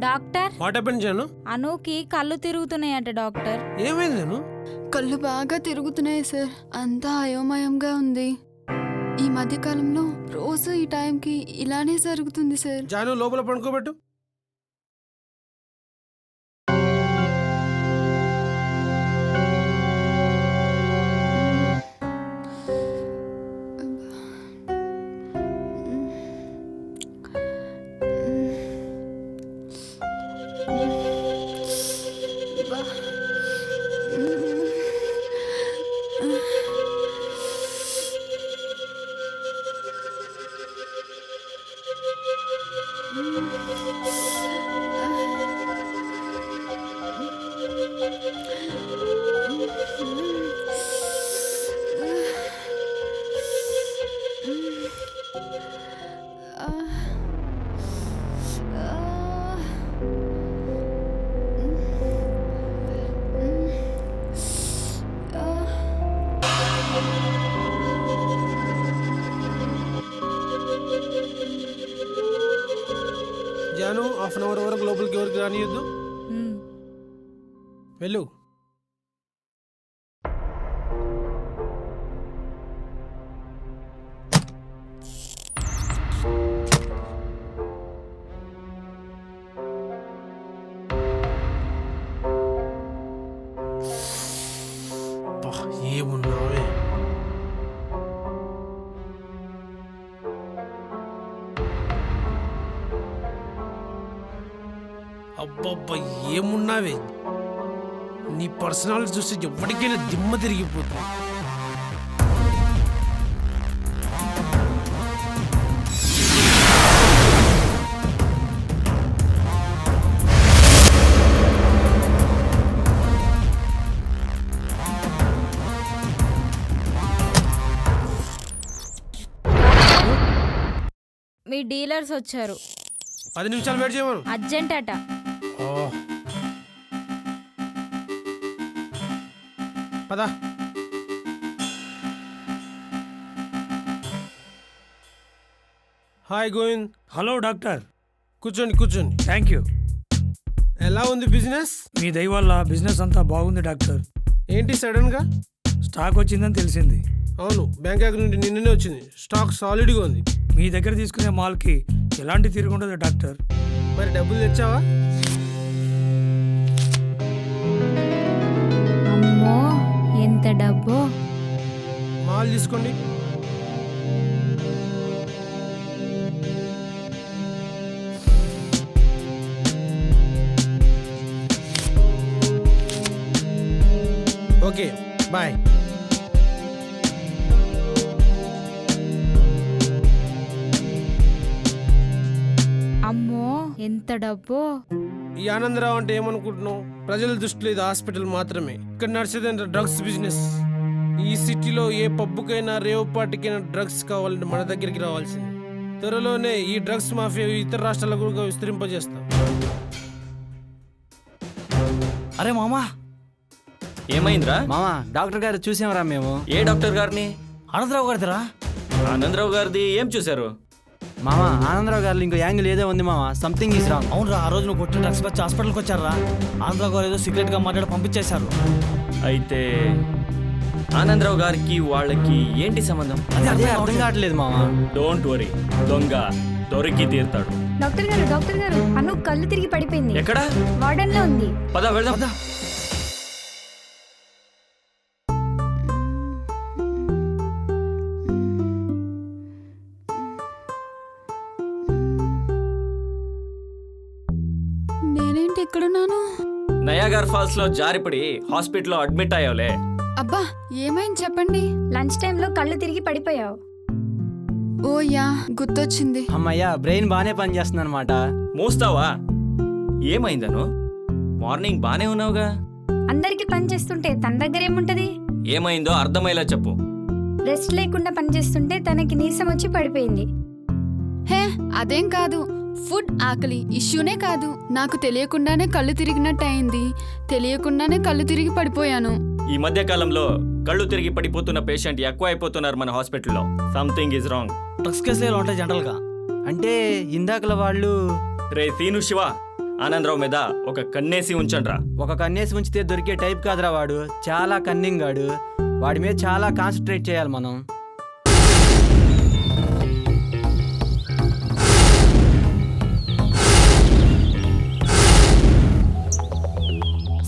Doctor what happen Janu? అనుకి కళ్ళు తిరుగుతున్నాయంట డాక్టర్. ఏమైంది జాను? కళ్ళు బాగా తిరుగుతున్నాయి సార్. అంతా అయోమయంగా ఉంది. ఈ మధ్య కాలంలో రోజు ఈ టైంకి ఇలానే జరుగుతుంది సార్. జాను లోపల పడుకోబెట్టు. జాను హాఫ్ అన్ అవర్ వరకు లోపలికి ఎవరికి రానియొద్దు. వెళ్ళు. ఏమున్నావే? అబ్బబ్బా ఏమున్నావే? నీ పర్సనాలిటీ చూస్తే ఎప్పటికైనా దిమ్మ తిరిగిపోతుంది. మీ డీలర్స్ వచ్చారు. 10 నిమిషాలు వెయిట్ చేయమను. అర్జెంట్ అట. పదా. హాయ్ గోవింద్. Hello doctor. కూర్చోండి. Thank you. ఎలా ఉంది బిజినెస్? మీ దయ వల్ల బిజినెస్ అంతా బాగుంది డాక్టర్. ఏంటి సడన్ గా? స్టాక్ వచ్చిందని తెలిసింది. అవును, బ్యాంకాక్ నుండి నిన్ననే వచ్చింది. స్టాక్ సాలిడ్గా ఉంది. మీ దగ్గర తీసుకునే మాల్కి ఎలాంటి తిరుగుండదు డాక్టర్. మరి డబ్బులు తెచ్చావా? అమ్మో ఎంత డబ్బో. మాల్ తీసుకోండి. Okay bye. అమ్మో ఎంత డబ్బో. ఈ ఆనందరావు అంటే ఏమనుకుంటున్నావు? ప్రజల దృష్టిలో ఇది హాస్పిటల్ మాత్రమే. ఇక్కడ నడిచేదంటే డ్రగ్స్ బిజినెస్. ఈ సిటీలో ఏ పబ్బుకైనా రేవ్ పార్టీకైనా డ్రగ్స్ కావాలంటే మన దగ్గరికి రావాల్సింది. త్వరలోనే ఈ డ్రగ్స్ మాఫియా ఇతర రాష్ట్రాలకు కూడా విస్తరింపజేస్తాం. అరే మామా, ఏమైందిరా? మామా డాక్టర్ గారు చూసామరా మేము. ఏ డాక్టర్ గారిని? ఆనందరావు గారిదిరా. ఆనందరావు గారిది ఏం చూశారు? మామా ఆనందరావు గారు ఇంకో యాంగిల్ ఏదో ఉంది మామా. Something is wrong. అవునరా, ఆ రోజు నువ్వు కొట్టిన డ్రగ్స్ వచ్చి హాస్పిటల్కి వచ్చారా? ఆనందరావు గారు ఏదో సీక్రెట్ గా మాట్లాడి పంపించేశారు. అయితే ఆనందరావు గారికి వాళ్ళకి ఏంటి సంబంధం? అదే అర్థం కావట్లేదు మామా. డోంట్ వరీ, దొంగ దొరికి తీరుతాడు. డాక్టర్ గారు అను కళ్ళు తిరిగి పడిపోయింది. ఎక్కడ? వార్డెన్ లో ఉంది. పద వెళ్దాం. నేనేంటి ఇక్కడున్నాను? నయాగర్ ఫాల్స్ లో జారిపడి హాస్పిటల్లో అడ్మిట్ అయ్యావులే. అబ్బా ఏమైంది చెప్పండి. లంచ్ టైంలో కళ్ళు తిరిగి పడిపోయావు. ఓ యా, గుర్తొచ్చింది. అమ్మయ్యా, బ్రెయిన్ బాగానే పనిచేస్తుంది అనమాట. మూస్తావా? ఏమైందను? మార్నింగ్ బానే ఉన్నావుగా. అందరికి పని చేస్తుంటే తన దగ్గర ఏముంటది? ఏమైందో అర్థమయ్యేలా చెప్పు. రెస్ట్ లేకుండా పని చేస్తుంటే తనకి నీరసం వచ్చి పడిపోయింది. హే అదేం కాదు, ఫుడ్ ఆకలి ఇష్యూనే కాదు. నాకు తెలియకుండానే కళ్ళు తిరిగినట్టు అయింది. తెలియకుండానే కళ్ళు తిరిగి పడిపోయాను. ఈ మధ్య కాలంలో కళ్ళు తిరిగి పడిపోతున్న పేషెంట్ ఎక్కువ అయిపోతున్నారు మన హాస్పిటల్లో. Something is wrong. డ్రగ్స్ కేసులు ఉంటాయి జనరల్ గా. అంటే ఇందాకల వాళ్ళు రే సీను శివ, ఆనందరావు మీద ఒక కన్నేసి ఉంచండ్రా. ఒక కన్నేసి ఉంచితే దొరికే టైప్ కాదురా వాడు, చాలా కన్నింగ్ గాడు. వాడి మీద చాలా కాన్సన్ట్రేట్ చేయాలి మనం.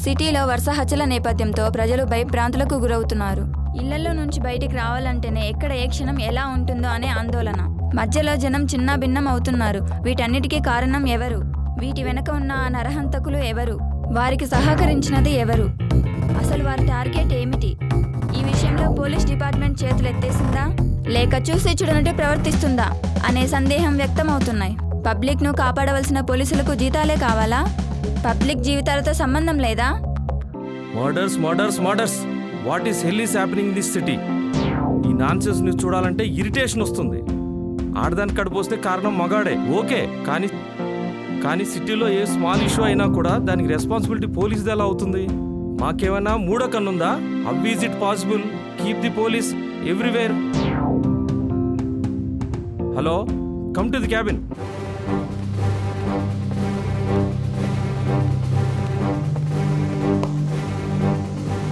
సిటీలో వరుస హత్యల నేపథ్యంతో ప్రజలు భయభ్రాంతులకు గురవుతున్నారు. ఇళ్లలో నుంచి బయటికి రావాలంటేనే ఎక్కడ ఏ క్షణం ఎలా ఉంటుందో అనే ఆందోళన. మధ్యలో జనం చిన్న భిన్నం అవుతున్నారు. వీటన్నిటికీ కారణం ఎవరు? వీటి వెనక ఉన్న ఆ నరహంతకులు ఎవరు? వారికి సహకరించినది ఎవరు? అసలు వారి టార్గెట్ ఏమిటి? ఈ విషయంలో పోలీస్ డిపార్ట్మెంట్ చేతులు ఎత్తేసిందా లేక చూసి చూడనట్టు ప్రవర్తిస్తుందా అనే సందేహం వ్యక్తమవుతున్నాయి. పబ్లిక్ను కాపాడవలసిన పోలీసులకు జీతాలే కావాలా? పబ్లిక్ జీవితాలతో సంబంధం లేదా? Murders murders murders what is hell is happening this city? ఈ నాన్సెన్స్ న్యూస్ చూడాలంటే ఇరిటేషన్ వస్తుంది. ఆడదానికి కడుపు కారణం మగాడే ఓకే, కానీ సిటీలో ఏ స్మాల్ ఇష్యూ అయినా కూడా దానికి రెస్పాన్సిబిలిటీ పోలీసుది ఎలా అవుతుంది? మాకేమైనా మూడో కన్నుందా? How is it possible? Keep the police everywhere. Hello, come to the cabin.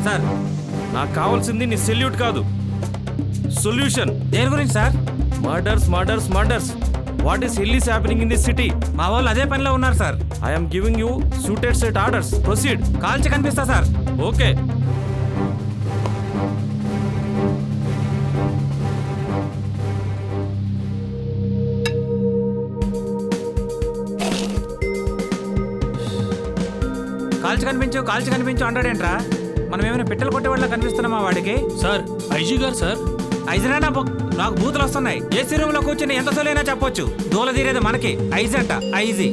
Sir, నాకు కావాల్సింది నీ సెల్యూట్ కాదు, సొల్యూషన్. దేని గురించి sir? Murders murders murders what is hell is happening in this city? మా వాళ్ళు అదే పనిలో ఉన్నారు sir. I'm giving you shoot at sight orders. Proceed. కాల్చి కనిపిస్తా సార్. ఓకే. కాల్చి కనిపించు అంటాడేంట్రా? మనం ఏమైనా పిట్టలు కొట్టేవాళ్ళ కనిపిస్తున్నామా వాడికి? సార్, ఐజీ గారు సార్. ఐజనా? నాకు బూతులు వస్తున్నాయి. ఏసీ రూమ్ లో కూర్చొని ఎంత సోలైనా చెప్పొచ్చు. దూల తీరేది మనకి. ఐజంట, ఐజీ.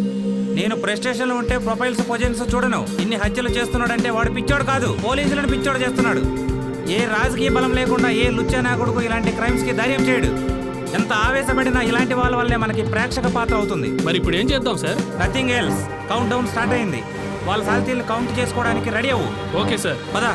నేను ప్రెస్ స్టేషన్ లో ఉంటే ప్రొఫైల్స్ పొజిషన్స్ చూడను. ఇన్ని హత్యలు చేస్తున్నాడంటే వాడు పిచ్చోడు కాదు, పోలీసులను పిచ్చోడు చేస్తున్నాడు. ఏ రాజకీయ బలం లేకుండా ఏ లుచ్చా నాకుడుకు ఇలాంటి క్రైమ్స్ కి ధైర్యం చేయడు. ఎంత ఆవేశపడినా ఇలాంటి వాళ్ళ వల్లే మనకి ప్రేక్షక పాత్ర అవుతుంది. మరి ఇప్పుడు ఏం చేద్దాం sir? Nothing else. Count down start అయింది. వాళ్ళ సాధితీలు కౌంట్ చేసుకోవడానికి రెడీ అవ్వు. Okay sir. పదా.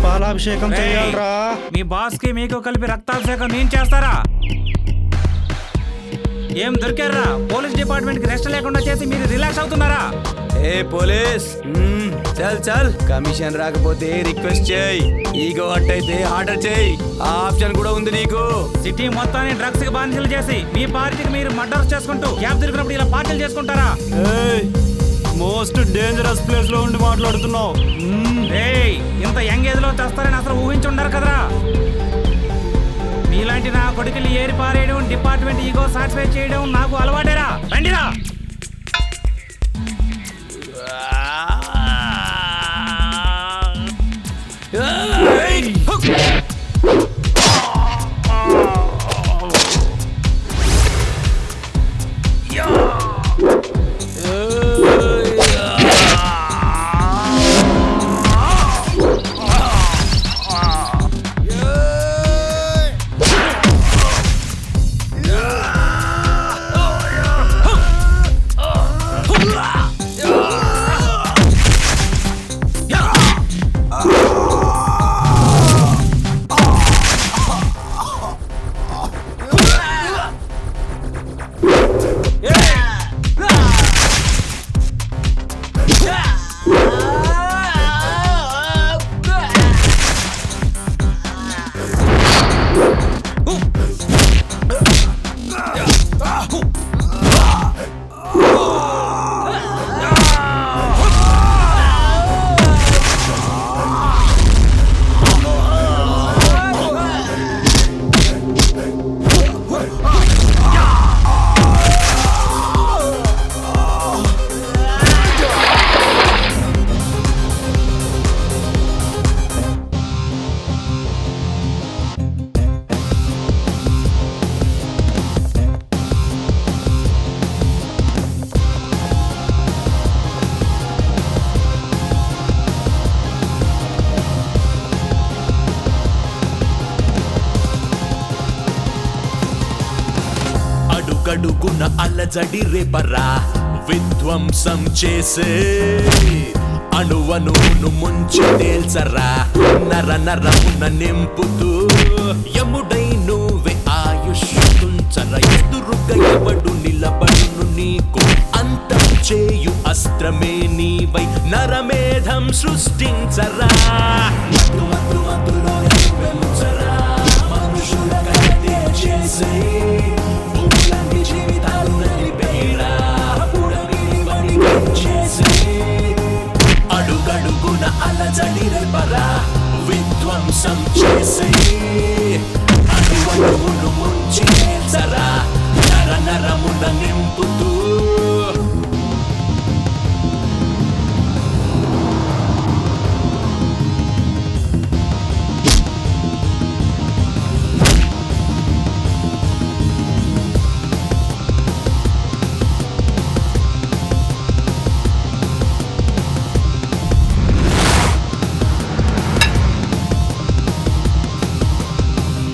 పాలాభిషేకం చేయాలరా. మీ బాస్ కి మీకు కలిపి రక్తాభిషేకం నేను చేస్తారా? ఏం దొరికారా? పోలీస్ డిపార్ట్మెంట్ కి రెస్ట్ లేకుండా చేసి మీరు రిలాక్స్ అవుతున్నారా? ఏ పోలీస్, చల్ చల్. కమిషన్ రాకపోతే రిక్వెస్ట్ చేయి, ఈగో అట్టయితే ఆర్డర్ చేయి. ఆ ఆప్షన్ కూడా ఉంది నీకు. సిటీ మొత్తాన్ని డ్రగ్స్ కి బానిసలు చేసి మీ పార్టీకి మీరు మర్డర్స్ చేసుకుంటూ గ్యాప్ దొరికినప్పుడు ఇలా పార్టీలు చేసుకుంటారా? మోస్ట్ డేంజరస్ ప్లేస్ లో ఉండి మాట్లాడుతున్నావు. ఇంత యంగ్ ఏజ్ లో తెస్తారని అసలు ఊహించుండరు కదరా. మీలాంటి నా కొడుకులు ఏరి పారేయడం, డిపార్ట్మెంట్ ఈగో సాటిస్ఫై చేయడం నాకు అలవాటేరా. రండిరా. అలజడి రేపరా విధ్వంసం చేసే అణువణువును ముంచి తేల్చరా నర నరమున నింపుతూ యముడై నువ్వే ఆయుష్ తుంచర ఎదురుగా ఎవడు నిలబడును నీకు అంతం చేయు అస్త్రమే నీవై నరమేధం సృష్టించరా మత్తు మత్తు మత్తులో పెంచరా మనుషుల కథే చేసే భూములంటి జీవితాలు నలిపేరా పుడమిని వడి చేసే అడుగడుగున అలజడి రేపరా విధ్వంసం చేసే అణువణువును ముంచి తేల్చరా నర నరమున నింపుతూ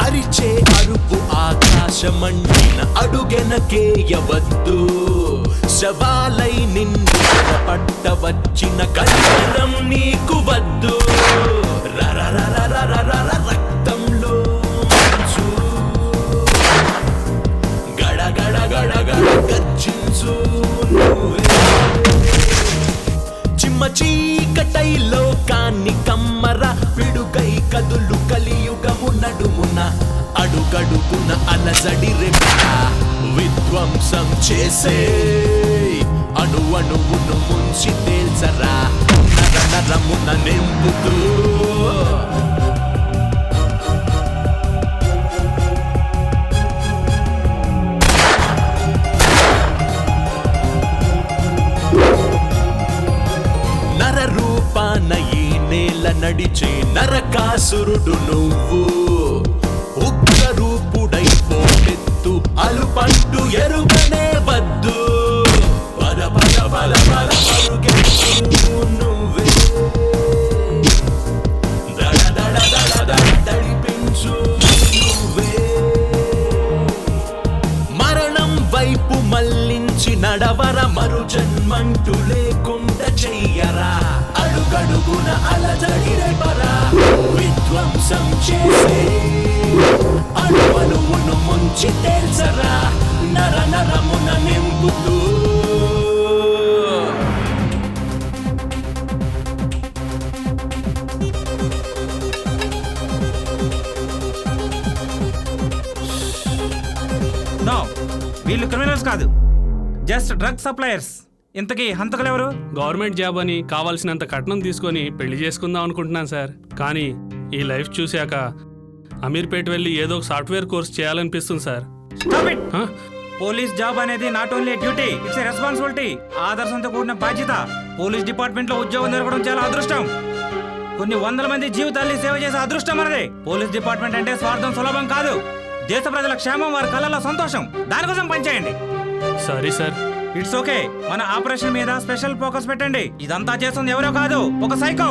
అరిచే అరుపు ఆకాశమంటిన అడుగెనకేయవద్దు శవాలై నిన్ను పట్టవచ్చిన కల్పనం నీకు వద్దు రక్తంలో మంచు గడ గడ గడ గడ గర్జించు నువ్వే చిమ్మ చీకటై లోకాన్ని కమ్మర పిడుగై కదులు కలియుగము నడుమున అడుగడుగున అలజడి రేపరా విధ్వంసం చేసే అణువణువును ముంచి తేల్చరా నర నరమున నింపుతూ నర రూపాన ఈ నేల నడిచే నరకాసురుడు నువ్వు ఉగ్ర రూపుడై పోటెత్తు అలుపంటూ ఎరుగనే వద్దు పద పద పద పద పరుగెత్తు నువ్వే దడ దడ దడ దడ దడిపించు నువ్వే మరణం వైపు మళ్ళించి నడవర మరు జన్మంటూ లేకుండా చెయ్యరా అడుగడుగున అలజడి రేపరా విధ్వంసం చేసే అణువణువును ముంచి తేల్చరా నర నరమున నింపుతూ నో వీళ్ళు క్రిమినల్స్ కాదు, జస్ట్ డ్రగ్ సప్లయర్స్. ఇంతకీ హంతకులు ఎవరు? గవర్నమెంట్ జాబ్ అని కావాల్సినంత కట్నం తీసుకొని పెళ్లి చేసుకుందాం అనుకుంటున్నాను సార్. కానీ ఈ లైఫ్ చూశాక అమీర్పేట వెళ్ళి ఏదో ఒక సాఫ్ట్వేర్ కోర్స్ చేయాలనిపిస్తుంది సార్. పోలీస్ జాబ్ అనేది not only duty, it's a responsibility. ఆదర్శంతో కూడిన బాధ్యత. పోలీస్ డిపార్ట్మెంట్ లో ఉద్యోగం దొరకడం చాలా అదృష్టం. కొన్ని వందల మంది జీవితాల్ని సేవ చేసే అదృష్టం అనేది. పోలీస్ డిపార్ట్మెంట్ అంటే స్వార్థం సులభం కాదు. దేశ ప్రజల క్షేమం, వారి కళ్ళలో సంతోషం. దానికోసం పనిచేయండి. Sorry sir. It's okay. మన ఆపరేషన్ మీద స్పెషల్ ఫోకస్ పెట్టండి. ఇదంతా చేస్తుంది ఎవరో కాదు, ఒక సైకో.